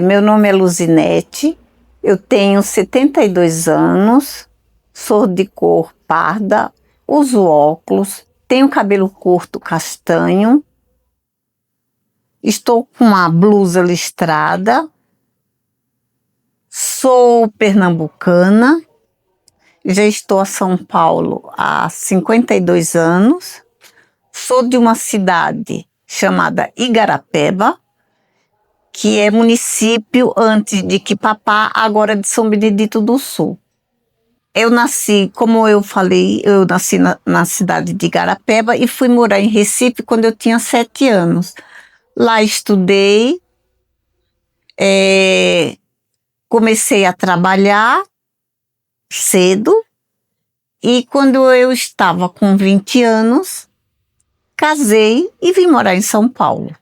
Meu nome é Luzinete, eu tenho 72 anos, sou de cor parda, uso óculos, tenho cabelo curto castanho, estou com uma blusa listrada, sou pernambucana, já estou a São Paulo há 52 anos, sou de uma cidade chamada Igarapeba, que é município antes de Quipapá, agora de São Benedito do Sul. Eu nasci, como eu falei, eu nasci na cidade de Igarapeba e fui morar em Recife quando eu tinha 7 anos. Lá estudei, comecei a trabalhar cedo e quando eu estava com 20 anos, casei e vim morar em São Paulo.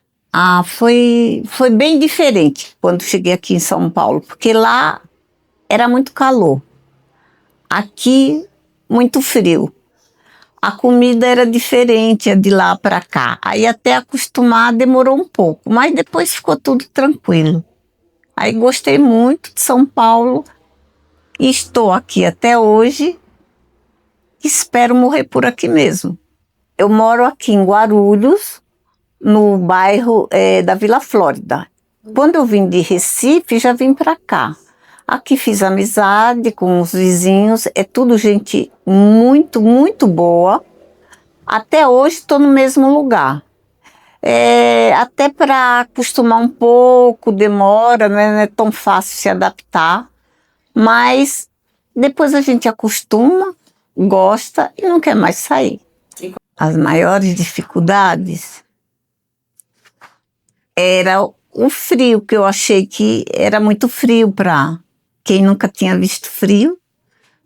Foi bem diferente quando cheguei aqui em São Paulo, porque lá era muito calor. Aqui, muito frio. A comida era diferente de lá para cá. Aí até acostumar demorou um pouco, mas depois ficou tudo tranquilo. Aí gostei muito de São Paulo e estou aqui até hoje. Espero morrer por aqui mesmo. Eu moro aqui em Guarulhos, no bairro da Vila Flórida. Quando eu vim de Recife, já vim para cá. Aqui fiz amizade com os vizinhos, é tudo gente muito, muito boa. Até hoje estou no mesmo lugar. Até para acostumar um pouco, demora, né? Não é tão fácil se adaptar. Mas depois a gente acostuma, gosta e não quer mais sair. As maiores dificuldades era o frio, que eu achei que era muito frio para quem nunca tinha visto frio.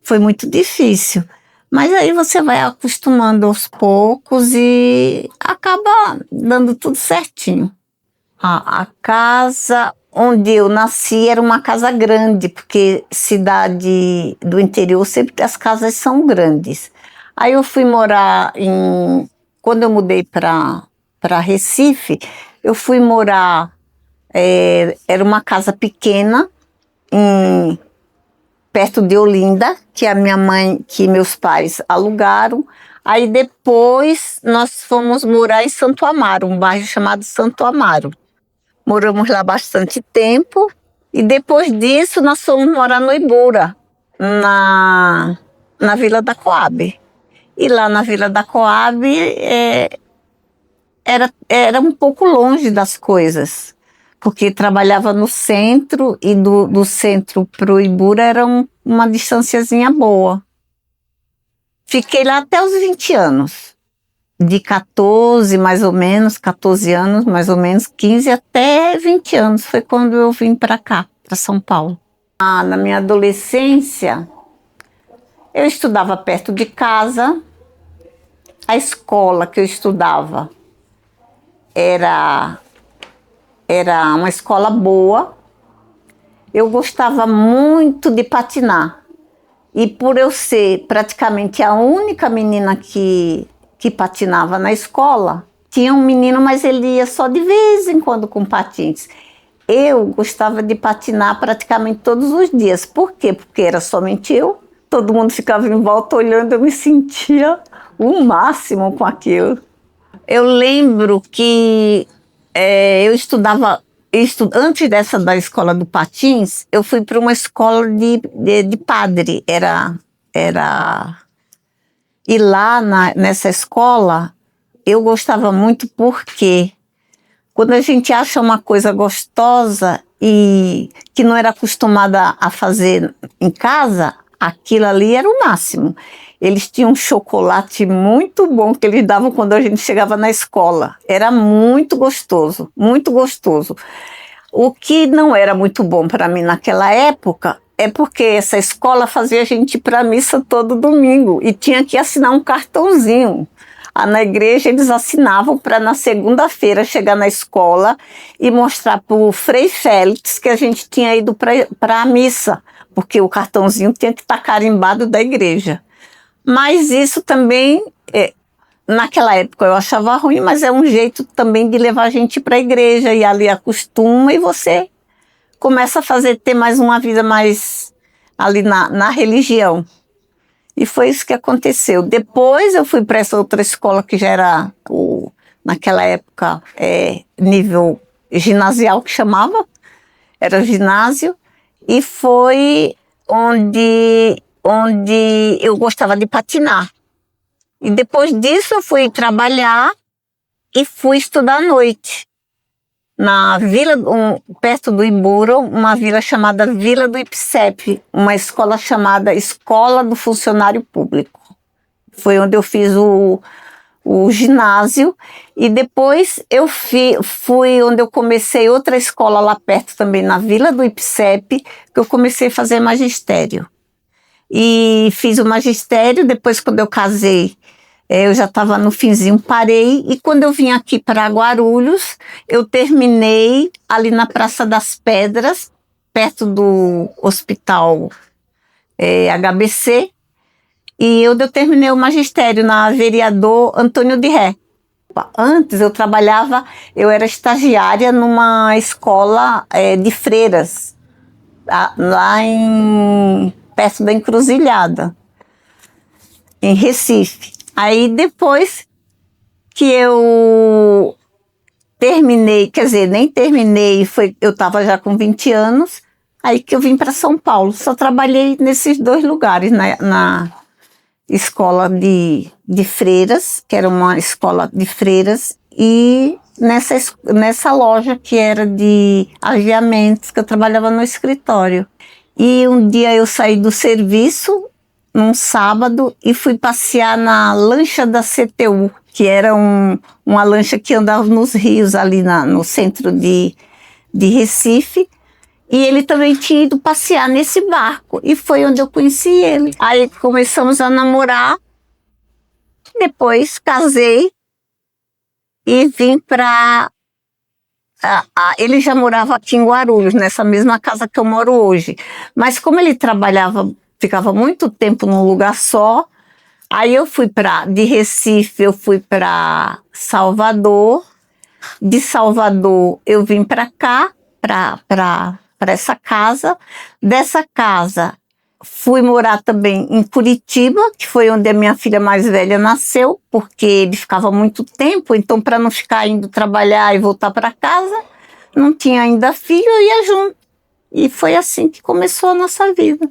Foi muito difícil. Mas aí você vai acostumando aos poucos e acaba dando tudo certinho. A casa onde eu nasci era uma casa grande, porque cidade do interior sempre as casas são grandes. Aí eu fui morar quando eu mudei para Recife, eu fui morar, era uma casa pequena, perto de Olinda, que a minha mãe, que meus pais alugaram. Aí depois nós fomos morar em Santo Amaro, um bairro chamado Santo Amaro. Moramos lá bastante tempo e depois disso nós fomos morar no Ibura, na Vila da Coab. E lá na Vila da Coab era um pouco longe das coisas, porque trabalhava no centro e do centro para o Ibura era uma distânciazinha boa. Fiquei lá até os 20 anos, de 14 mais ou menos, 14 anos mais ou menos, 15 até 20 anos, foi quando eu vim para cá, para São Paulo. Na minha adolescência, eu estudava perto de casa, a escola que eu estudava era uma escola boa. Eu gostava muito de patinar. E por eu ser praticamente a única menina que patinava na escola, tinha um menino, mas ele ia só de vez em quando com patins. Eu gostava de patinar praticamente todos os dias. Por quê? Porque era somente eu. Todo mundo ficava em volta olhando, eu me sentia o máximo com aquilo. Eu lembro que eu estudava, antes da escola do patins, eu fui para uma escola de padre. E lá nessa escola, eu gostava muito porque quando a gente acha uma coisa gostosa e que não era acostumada a fazer em casa, aquilo ali era o máximo. Eles tinham um chocolate muito bom que eles davam quando a gente chegava na escola. Era muito gostoso, muito gostoso. O que não era muito bom para mim naquela época é porque essa escola fazia a gente ir para a missa todo domingo e tinha que assinar um cartãozinho. Na igreja eles assinavam para na segunda-feira chegar na escola e mostrar para o Frei Félix que a gente tinha ido para a missa, porque o cartãozinho tinha que estar carimbado da igreja. Mas isso também, naquela época eu achava ruim, mas é um jeito também de levar a gente para a igreja, e ali acostuma e você começa a ter mais uma vida mais ali na religião. E foi isso que aconteceu. Depois eu fui para essa outra escola que já era, naquela época, nível ginasial que chamava, era ginásio, e foi onde eu gostava de patinar. E depois disso eu fui trabalhar e fui estudar à noite. Na vila, perto do Iburo, uma vila chamada Vila do IPSEP, uma escola chamada Escola do Funcionário Público. Foi onde eu fiz o ginásio, e depois eu fui onde eu comecei outra escola lá perto também, na Vila do IPSEP, que eu comecei a fazer magistério. E fiz o magistério, depois quando eu casei, eu já estava no finzinho, parei, e quando eu vim aqui para Guarulhos, eu terminei ali na Praça das Pedras, perto do Hospital HBC, e eu terminei o magistério na Vereador Antônio de Ré. Antes eu era estagiária numa escola de freiras, lá perto da Encruzilhada, em Recife. Aí depois que eu terminei, quer dizer, nem terminei, eu estava já com 20 anos, aí que eu vim para São Paulo. Só trabalhei nesses 2 lugares, na escola de freiras, que era uma escola de freiras, e nessa loja que era de aviamentos, que eu trabalhava no escritório. E um dia eu saí do serviço, num sábado, e fui passear na lancha da CTU, que era uma lancha que andava nos rios ali no centro de Recife, e ele também tinha ido passear nesse barco, e foi onde eu conheci ele. Aí começamos a namorar, depois casei e vim para... ele já morava aqui em Guarulhos, nessa mesma casa que eu moro hoje, mas como ele ficava muito tempo num lugar só, aí de Recife eu fui para Salvador, de Salvador eu vim para cá, para essa casa, dessa casa fui morar também em Curitiba, que foi onde a minha filha mais velha nasceu, porque ele ficava muito tempo, então para não ficar indo trabalhar e voltar para casa, não tinha ainda filho, eu ia junto. E foi assim que começou a nossa vida.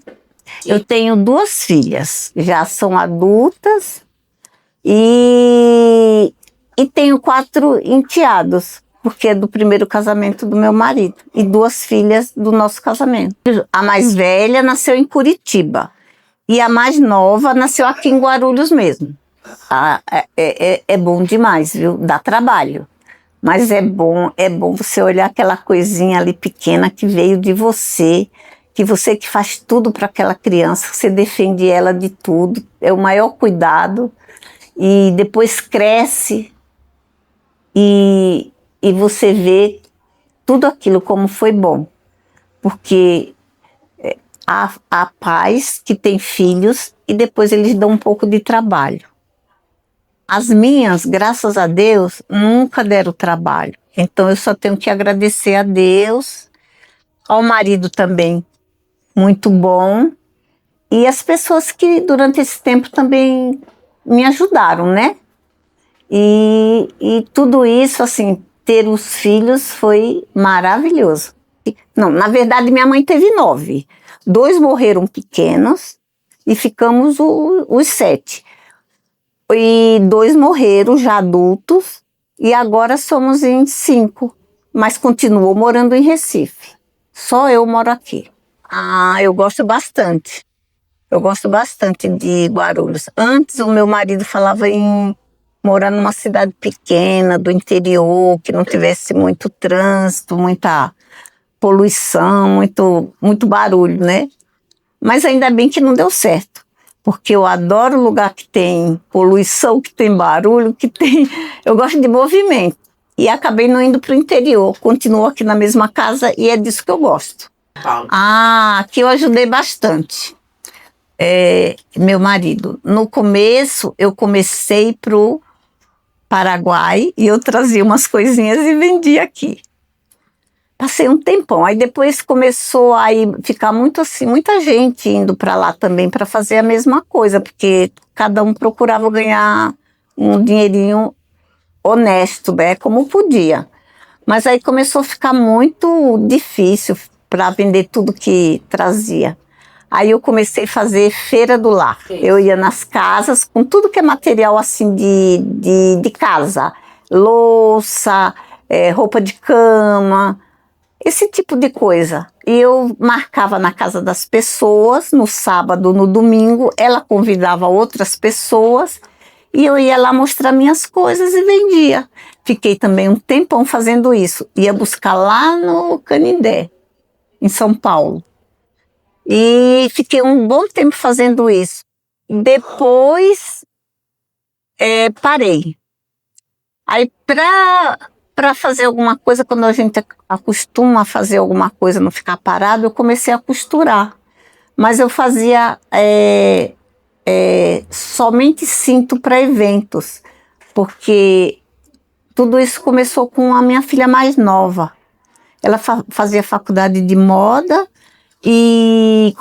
Eu tenho 2 filhas, já são adultas, e tenho 4 enteados, porque é do primeiro casamento do meu marido, e 2 filhas do nosso casamento. A mais velha nasceu em Curitiba, e a mais nova nasceu aqui em Guarulhos mesmo. É bom demais, viu? Dá trabalho, mas é bom você olhar aquela coisinha ali pequena que veio de você, que faz tudo para aquela criança, você defende ela de tudo, é o maior cuidado, e depois cresce e você vê tudo aquilo como foi bom, porque há pais que têm filhos e depois eles dão um pouco de trabalho. As minhas, graças a Deus, nunca deram trabalho, então eu só tenho que agradecer a Deus, ao marido também, muito bom, e as pessoas que durante esse tempo também me ajudaram, né? E tudo isso, assim, ter os filhos foi maravilhoso. Não, na verdade minha mãe teve 9. 2 morreram pequenos e ficamos os 7. E 2 morreram já adultos e agora somos em 5, mas continuo morando em Recife. Só eu moro aqui. Eu gosto bastante. Eu gosto bastante de Guarulhos. Antes o meu marido falava em morar numa cidade pequena, do interior, que não tivesse muito trânsito, muita poluição, muito barulho, né? Mas ainda bem que não deu certo, porque eu adoro lugar que tem poluição, que tem barulho, eu gosto de movimento. E acabei não indo para o interior, continuo aqui na mesma casa e é disso que eu gosto. Aqui eu ajudei bastante. Meu marido, no começo eu comecei pro Paraguai e eu trazia umas coisinhas e vendia aqui. Passei um tempão, aí depois começou a ficar muito assim, muita gente indo para lá também para fazer a mesma coisa, porque cada um procurava ganhar um dinheirinho honesto, né, como podia. Mas aí começou a ficar muito difícil para vender tudo que trazia. Aí eu comecei a fazer feira do lar. Eu ia nas casas com tudo que é material assim de casa, louça, roupa de cama, esse tipo de coisa. E eu marcava na casa das pessoas, no sábado, no domingo, ela convidava outras pessoas e eu ia lá mostrar minhas coisas e vendia. Fiquei também um tempão fazendo isso. Ia buscar lá no Canindé, em São Paulo. E fiquei um bom tempo fazendo isso. Depois, parei. Aí, para fazer alguma coisa, quando a gente acostuma a fazer alguma coisa, não ficar parado, eu comecei a costurar. Mas eu fazia somente cinto para eventos, porque tudo isso começou com a minha filha mais nova. Ela fazia faculdade de moda e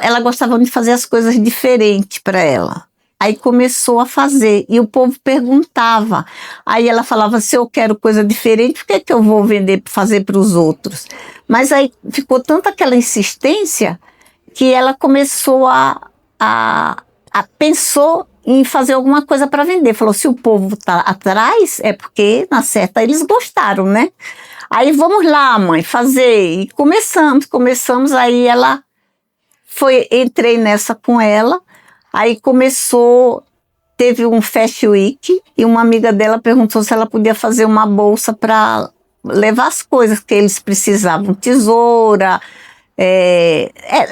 ela gostava de fazer as coisas diferentes para ela. Aí começou a fazer e o povo perguntava. Aí ela falava, se eu quero coisa diferente, por que eu vou fazer para os outros? Mas aí ficou tanta aquela insistência que ela começou pensou em fazer alguma coisa para vender. Falou, se o povo está atrás, é porque, na certa, eles gostaram, né? Aí, vamos lá, mãe, fazer. E começamos, aí entrei nessa com ela, aí teve um Fashion Week, e uma amiga dela perguntou se ela podia fazer uma bolsa para levar as coisas que eles precisavam, tesoura,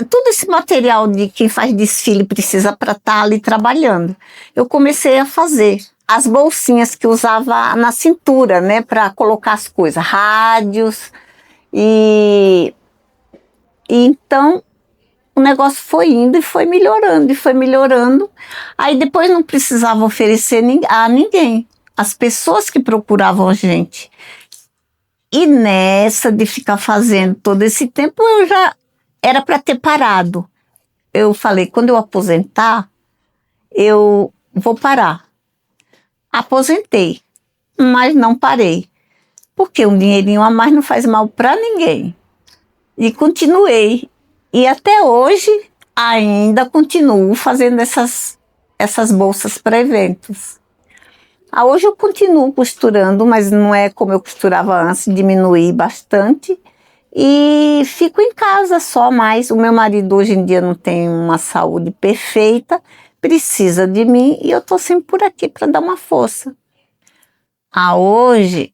tudo esse material de quem faz desfile precisa para estar ali trabalhando. Eu comecei a fazer as bolsinhas que usava na cintura, né, para colocar as coisas, rádios, e então o negócio foi indo e foi melhorando, aí depois não precisava oferecer a ninguém, as pessoas que procuravam a gente. E nessa de ficar fazendo todo esse tempo, eu já era para ter parado. Eu falei, quando eu aposentar, eu vou parar. Aposentei, mas não parei. Porque um dinheirinho a mais não faz mal para ninguém. E continuei. E até hoje, ainda continuo fazendo essas bolsas para eventos. Hoje eu continuo costurando, mas não é como eu costurava antes, diminuí bastante. E fico em casa só mais. O meu marido hoje em dia não tem uma saúde perfeita, precisa de mim e eu estou sempre por aqui para dar uma força. Hoje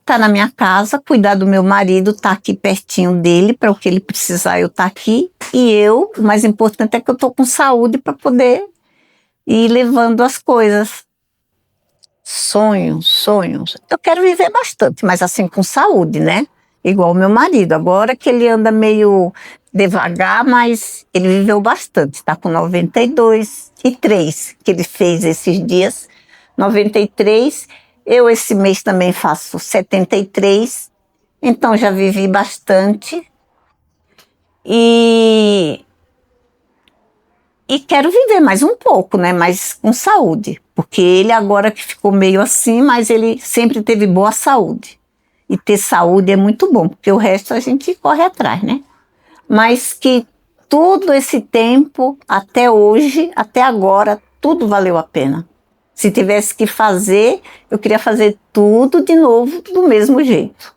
tá na minha casa, cuidar do meu marido, tá aqui pertinho dele, para o que ele precisar eu tá aqui. E o mais importante é que eu estou com saúde para poder ir levando as coisas. Sonhos. Eu quero viver bastante, mas assim com saúde, né? Igual o meu marido. Agora que ele anda meio devagar, mas ele viveu bastante. Tá com 92 e 3 que ele fez esses dias. 93. Eu esse mês também faço 73. Então já vivi bastante. E quero viver mais um pouco, né? Mas com saúde. Porque ele agora que ficou meio assim, mas ele sempre teve boa saúde. E ter saúde é muito bom, porque o resto a gente corre atrás, né? Mas que todo esse tempo, até hoje, até agora, tudo valeu a pena. Se tivesse que fazer, eu queria fazer tudo de novo, do mesmo jeito.